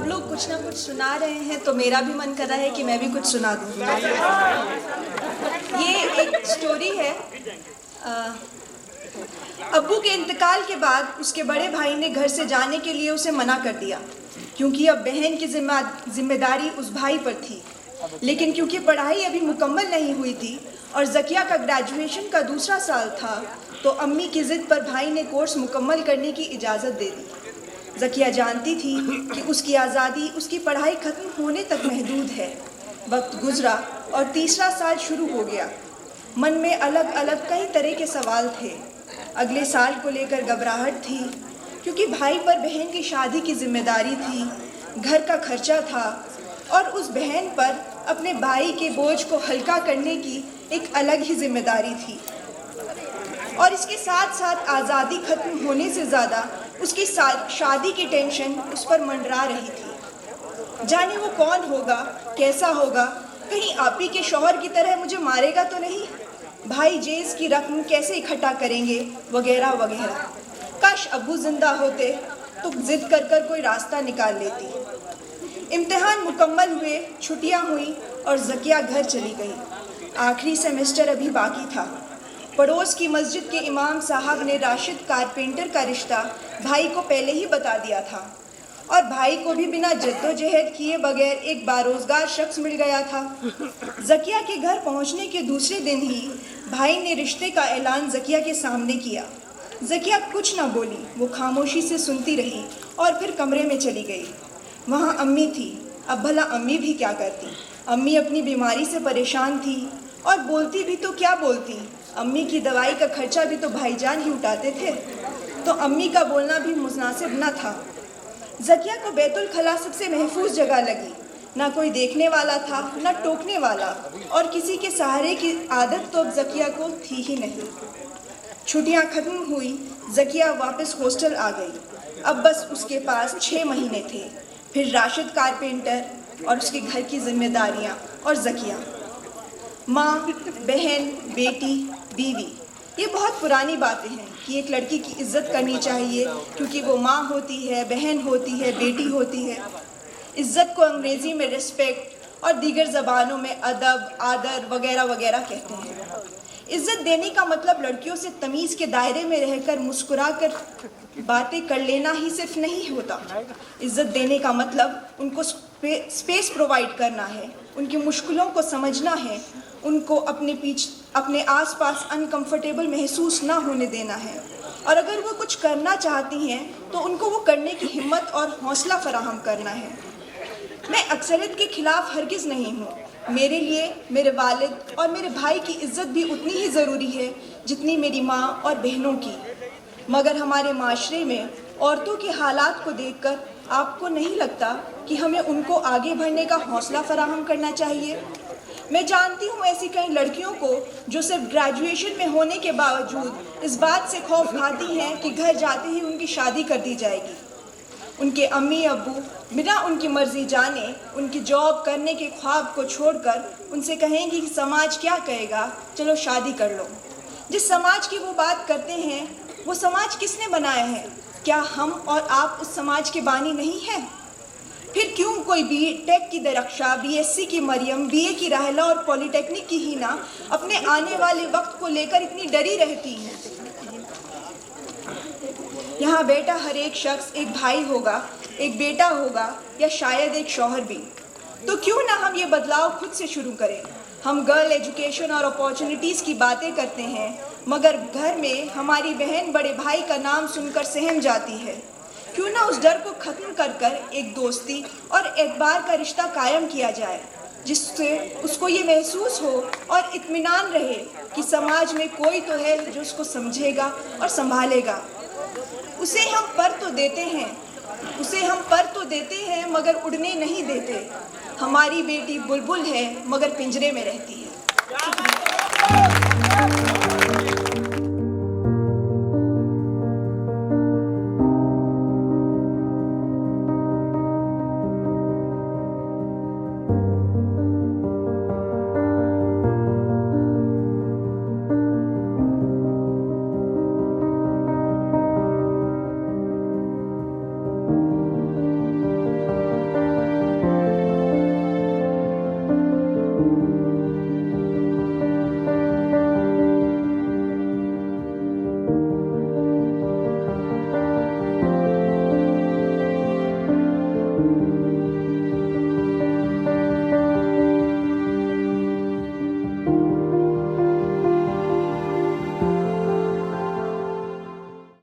सब लोग कुछ ना कुछ सुना रहे हैं तो मेरा भी मन कर रहा है कि मैं भी कुछ सुना दूँ। ये एक स्टोरी है। अब्बू के इंतकाल के बाद उसके बड़े भाई ने घर से जाने के लिए उसे मना कर दिया, क्योंकि अब बहन की जिम्मेदारी उस भाई पर थी। लेकिन क्योंकि पढ़ाई अभी मुकम्मल नहीं हुई थी और ज़किया का ग्रेजुएशन का दूसरा साल था, तो अम्मी की ज़िद पर भाई ने कोर्स मुकम्मल करने की इजाज़त दे दी। ज़किया जानती थी कि उसकी आज़ादी उसकी पढ़ाई ख़त्म होने तक महदूद है। वक्त गुजरा और तीसरा साल शुरू हो गया। मन में अलग अलग कई तरह के सवाल थे। अगले साल को लेकर घबराहट थी, क्योंकि भाई पर बहन की शादी की जिम्मेदारी थी, घर का खर्चा था और उस बहन पर अपने भाई के बोझ को हल्का करने की एक अलग ही जिम्मेदारी थी। और इसके साथ साथ आज़ादी ख़त्म होने से ज़्यादा उसकी शादी की टेंशन उस पर मंडरा रही थी। जाने वो कौन होगा, कैसा होगा, कहीं आपी के शौहर की तरह मुझे मारेगा तो नहीं, भाई जेज की रकम कैसे इकट्ठा करेंगे, वगैरह वगैरह। काश अब्बू जिंदा होते तो जिद कर कर कोई रास्ता निकाल लेती। इम्तिहान मुकम्मल हुए, छुट्टियां हुई और ज़किया घर चली गई। आखिरी सेमेस्टर अभी बाकी था। पड़ोस की मस्जिद के इमाम साहब ने राशिद कारपेंटर का रिश्ता भाई को पहले ही बता दिया था और भाई को भी बिना जद्दोजहद किए बगैर एक बारोजगार शख्स मिल गया था। ज़किया के घर पहुंचने के दूसरे दिन ही भाई ने रिश्ते का ऐलान ज़किया के सामने किया। ज़किया कुछ न बोली, वो खामोशी से सुनती रही और फिर कमरे में चली गई। वहाँ अम्मी थी। अब भला अम्मी भी क्या करती? अम्मी अपनी बीमारी से परेशान थी और बोलती भी तो क्या बोलती। अम्मी की दवाई का खर्चा भी तो भाईजान ही उठाते थे, तो अम्मी का बोलना भी मुनासिब न था। ज़किया को बैतुल खला सबसे महफूज जगह लगी। ना कोई देखने वाला था, ना टोकने वाला, और किसी के सहारे की आदत तो अब ज़किया को थी ही नहीं। छुट्टियां खत्म हुई, ज़किया वापस हॉस्टल आ गई। अब बस उसके पास 6 महीने थे, फिर राशिद कारपेंटर और उसके घर की जिम्मेदारियां और ज़किया। माँ, बहन, बेटी, बीवी, ये बहुत पुरानी बातें हैं कि एक लड़की की इज़्ज़त करनी चाहिए, क्योंकि वो माँ होती है, बहन होती है, बेटी होती है। इज़्ज़त को अंग्रेज़ी में रिस्पेक्ट और दीगर ज़बानों में अदब, आदर वगैरह वगैरह कहते हैं। इज़्ज़त देने का मतलब लड़कियों से तमीज़ के दायरे में रहकर मुस्कुरा कर बातें कर लेना ही सिर्फ नहीं होता। इज़्ज़त देने का मतलब उनको स्पेस प्रोवाइड करना है, उनकी मुश्किलों को समझना है, उनको अपने आसपास अनकंफर्टेबल महसूस ना होने देना है, और अगर वो कुछ करना चाहती हैं तो उनको वो करने की हिम्मत और हौसला फराहम करना है। मैं अक्सरियत के खिलाफ हरगिज़ नहीं हूँ। मेरे लिए मेरे वालिद और मेरे भाई की इज़्ज़त भी उतनी ही ज़रूरी है जितनी मेरी माँ और बहनों की। मगर हमारे माशरे में औरतों के हालात को देखकर आपको नहीं लगता कि हमें उनको आगे बढ़ने का हौसला फराहम करना चाहिए? मैं जानती हूँ ऐसी कई लड़कियों को जो सिर्फ ग्रेजुएशन में होने के बावजूद इस बात से खौफ खाती हैं कि घर जाते ही उनकी शादी कर दी जाएगी। उनके अम्मी अब्बू बिना उनकी मर्जी जाने उनकी जॉब करने के ख्वाब को छोड़कर उनसे कहेंगी कि समाज क्या कहेगा, चलो शादी कर लो। जिस समाज की वो बात करते हैं, वो समाज किसने बनाया है? क्या हम और आप उस समाज के बानी नहीं हैं? फिर क्यों कोई B.Tech की दरख्शा, BSc की मरियम, BA की राहला और पॉलीटेक्निक की हीना अपने आने वाले वक्त को लेकर इतनी डरी रहती है? यहाँ बेटा हर एक शख्स एक भाई होगा, एक बेटा होगा या शायद एक शौहर भी। तो क्यों ना हम ये बदलाव खुद से शुरू करें? हम गर्ल एजुकेशन और अपॉर्चुनिटीज़ की बातें करते हैं, मगर घर में हमारी बहन बड़े भाई का नाम सुनकर सहम जाती है। क्यों ना उस डर को ख़त्म कर कर एक दोस्ती और एतबार का रिश्ता कायम किया जाए, जिससे उसको ये महसूस हो और इत्मीनान रहे कि समाज में कोई तो है जो उसको समझेगा और संभालेगा। उसे हम पर तो देते हैं मगर उड़ने नहीं देते। हमारी बेटी बुलबुल है मगर पिंजरे में रहती है।